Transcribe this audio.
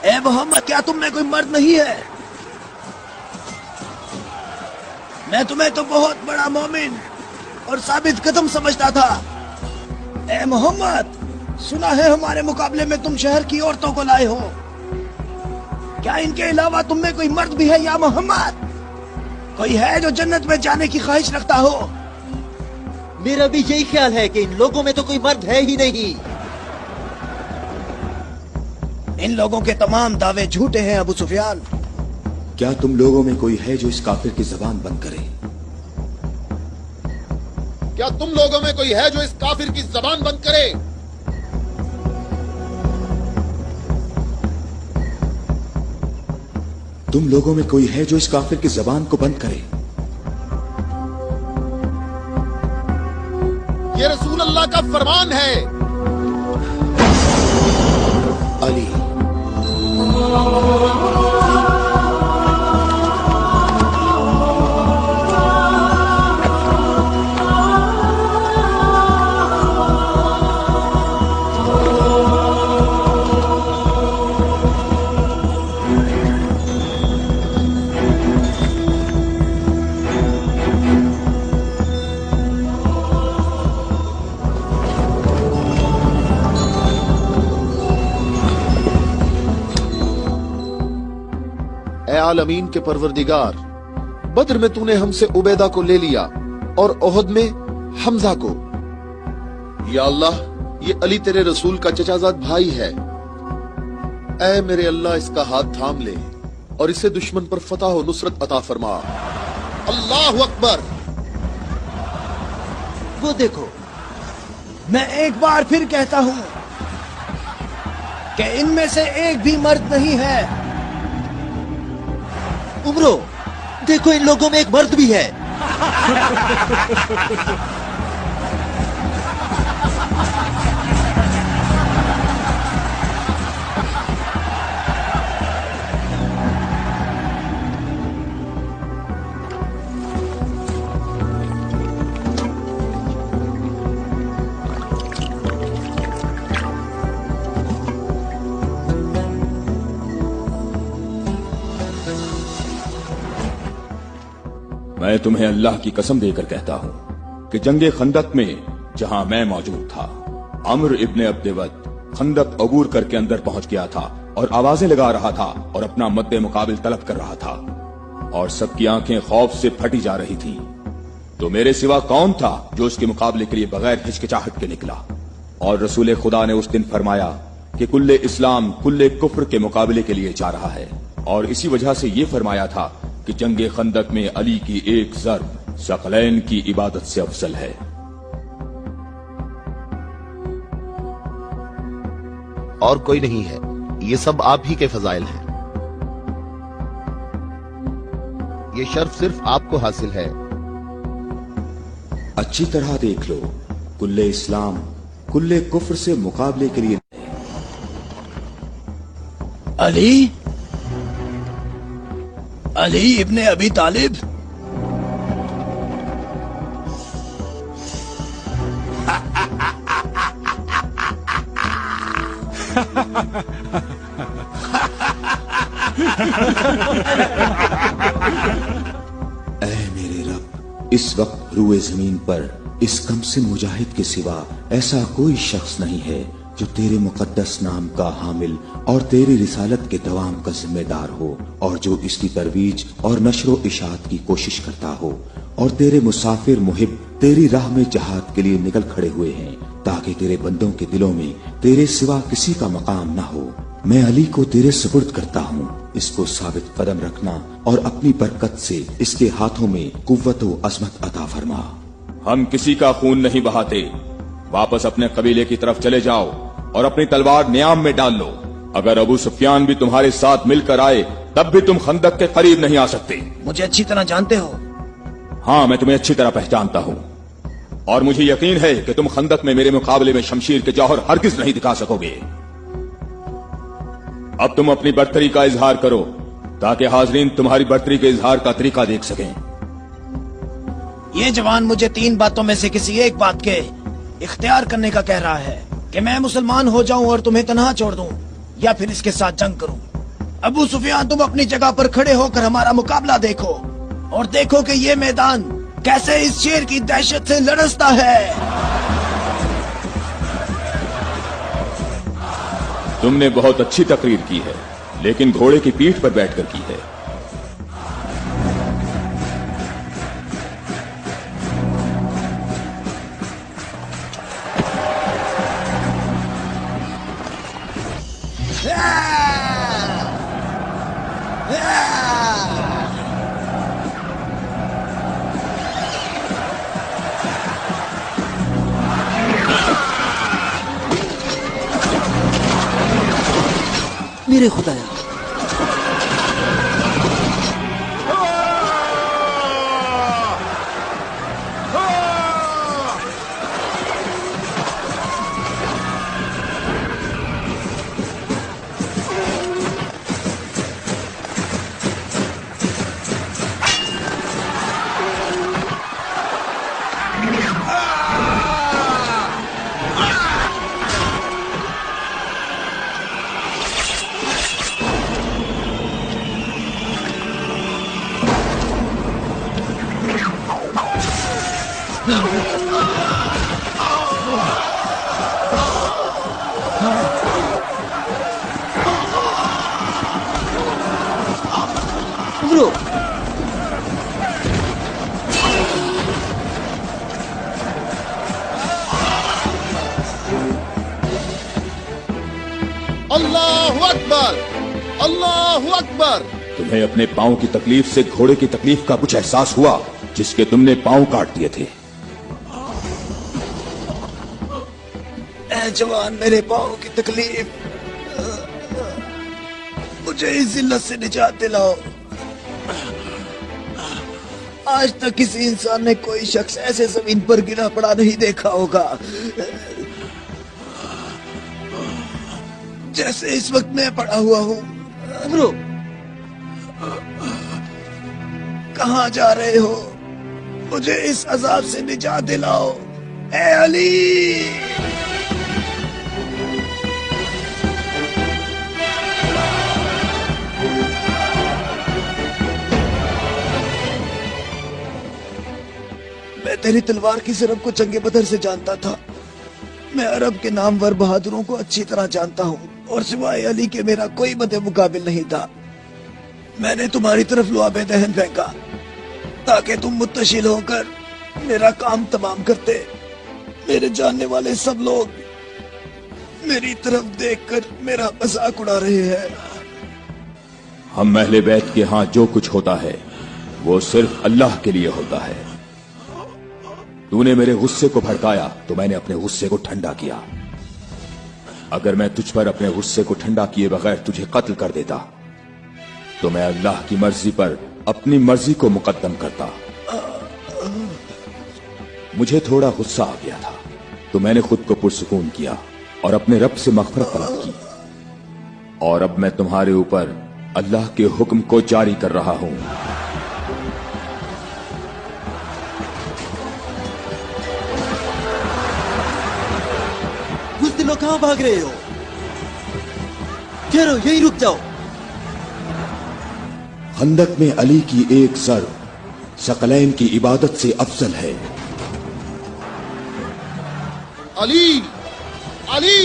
اے محمد کیا تم میں کوئی مرد نہیں ہے؟ میں تمہیں تو بہت بڑا مومن اور ثابت قدم سمجھتا تھا۔ اے محمد سنا ہے ہمارے مقابلے میں تم شہر کی عورتوں کو لائے ہو، کیا ان کے علاوہ تم میں کوئی مرد بھی ہے یا محمد؟ کوئی ہے جو جنت میں جانے کی خواہش رکھتا ہو؟ میرا بھی یہی خیال ہے کہ ان لوگوں میں تو کوئی مرد ہے ہی نہیں۔ ان لوگوں کے تمام دعوے جھوٹے ہیں ابو سفیان۔ کیا تم لوگوں میں کوئی ہے جو اس کافر کی زبان بند کرے؟ کیا تم لوگوں میں کوئی ہے جو اس کافر کی زبان بند کرے؟ تم لوگوں میں کوئی ہے جو اس کافر کی زبان کو بند کرے؟ یہ رسول اللہ کا فرمان ہے۔ علی اے عالمین کے پروردگار، بدر میں تو نے ہم سے عبیدہ کو لے لیا اور احد میں حمزہ کو۔ یا اللہ یہ علی تیرے رسول کا چچا زاد بھائی ہے، اے میرے اللہ اس کا ہاتھ تھام لے اور اسے دشمن پر فتح و نصرت عطا فرما۔ اللہ اکبر۔ وہ دیکھو، میں ایک بار پھر کہتا ہوں کہ ان میں سے ایک بھی مرد نہیں ہے۔ عمرو دیکھو ان لوگوں میں ایک مرد بھی ہے۔ میں تمہیں اللہ کی قسم دے کر کہتا ہوں کہ جنگ خندق میں جہاں میں موجود تھا، عمرو ابن عبد ود خندق عبور کر کے اندر پہنچ گیا تھا اور آوازیں لگا رہا تھا اور اپنا مد مقابل طلب کر رہا تھا، اور سب کی آنکھیں خوف سے پھٹی جا رہی تھی۔ تو میرے سوا کون تھا جو اس کے مقابلے کے لیے بغیر ہچکچاہٹ کے نکلا؟ اور رسول خدا نے اس دن فرمایا کہ کل اسلام کل کفر کے مقابلے کے لیے جا رہا ہے، اور اسی وجہ سے یہ فرمایا تھا کہ جنگ خندق میں علی کی ایک ضرب ثقلین کی عبادت سے افضل ہے۔ اور کوئی نہیں ہے، یہ سب آپ ہی کے فضائل ہیں، یہ شرف صرف آپ کو حاصل ہے۔ اچھی طرح دیکھ لو، کل اسلام کل کفر سے مقابلے کے لیے علی ابن ابی طالب، اے میرے رب، اس وقت روئے زمین پر اس کمسن مجاہد کے سوا ایسا کوئی شخص نہیں ہے جو تیرے مقدس نام کا حامل اور تیری رسالت کے دوام کا ذمہ دار ہو، اور جو اس کی ترویج اور نشر و اشاعت کی کوشش کرتا ہو، اور تیرے مسافر محب تیری راہ میں جہاد کے لیے نکل کھڑے ہوئے ہیں تاکہ تیرے بندوں کے دلوں میں تیرے سوا کسی کا مقام نہ ہو۔ میں علی کو تیرے سپرد کرتا ہوں، اس کو ثابت قدم رکھنا اور اپنی برکت سے اس کے ہاتھوں میں قوت و عظمت عطا فرما۔ ہم کسی کا خون نہیں بہاتے، واپس اپنے قبیلے کی طرف چلے جاؤ اور اپنی تلوار نیام میں ڈال لو۔ اگر ابو سفیان بھی تمہارے ساتھ مل کر آئے تب بھی تم خندق کے قریب نہیں آ سکتے۔ مجھے اچھی طرح جانتے ہو؟ ہاں میں تمہیں اچھی طرح پہچانتا ہوں، اور مجھے یقین ہے کہ تم خندق میں میرے مقابلے میں شمشیر کے جوہر ہرگز نہیں دکھا سکو گے۔ اب تم اپنی برتری کا اظہار کرو تاکہ حاضرین تمہاری برتری کے اظہار کا طریقہ دیکھ سکیں۔ یہ جوان مجھے 3 باتوں میں سے کسی ایک بات کے اختیار کرنے کا کہہ رہا ہے، کہ میں مسلمان ہو جاؤں اور تمہیں تنہا چھوڑ دوں، یا پھر اس کے ساتھ جنگ کروں۔ ابو سفیان تم اپنی جگہ پر کھڑے ہو کر ہمارا مقابلہ دیکھو اور دیکھو کہ یہ میدان کیسے اس شیر کی دہشت سے لرزتا ہے۔ تم نے بہت اچھی تقریر کی ہے، لیکن گھوڑے کی پیٹھ پر بیٹھ کر کی ہے۔ میرے خدایا، عمرو، اللہ اکبر، اللہ اکبر۔ تمہیں اپنے پاؤں کی تکلیف سے گھوڑے کی تکلیف کا کچھ احساس ہوا جس کے تم نے پاؤں کاٹ دیے تھے؟ اے جوان، میرے پاؤں کی تکلیف، مجھے اس ذلت سے نجات دلاؤ۔ آج تک کسی انسان نے کوئی شخص ایسے زمین پر گرا پڑا نہیں دیکھا ہوگا جیسے اس وقت میں پڑا ہوا ہوں۔ عمرو، کہاں جا رہے ہو؟ مجھے اس عذاب سے نجات دلاؤ اے علی۔ میں تیری تلوار کی ضرب کو جنگ بدر سے جانتا تھا۔ میں عرب کے نامور بہادروں کو اچھی طرح جانتا ہوں اور سوائے علی کے میرا کوئی مد مقابل نہیں تھا۔ میں نے تمہاری طرف لعاب دہن پھینکا تاکہ تم متشل ہو کر میرا کام تمام کرتے۔ میرے جاننے والے سب لوگ میری طرف دیکھ کر میرا مذاق اڑا رہے ہیں۔ ہم اہل بیت کے ہاں جو کچھ ہوتا ہے وہ صرف اللہ کے لیے ہوتا ہے۔ تو نے میرے غصے کو بھڑکایا تو میں نے اپنے غصے کو ٹھنڈا کیا۔ اگر میں تجھ پر اپنے غصے کو ٹھنڈا کیے بغیر تجھے قتل کر دیتا تو میں اللہ کی مرضی پر اپنی مرضی کو مقدم کرتا۔ مجھے تھوڑا غصہ آ گیا تھا تو میں نے خود کو پرسکون کیا اور اپنے رب سے مغفرت طلب کی، اور اب میں تمہارے اوپر اللہ کے حکم کو جاری کر رہا ہوں۔ بزدلوں کہاں بھاگ رہے ہو؟ ٹھہرو، یہیں رک جاؤ۔ خندق میں علی کی ایک ضرب ثقلین کی عبادت سے افضل ہے۔ علی، علی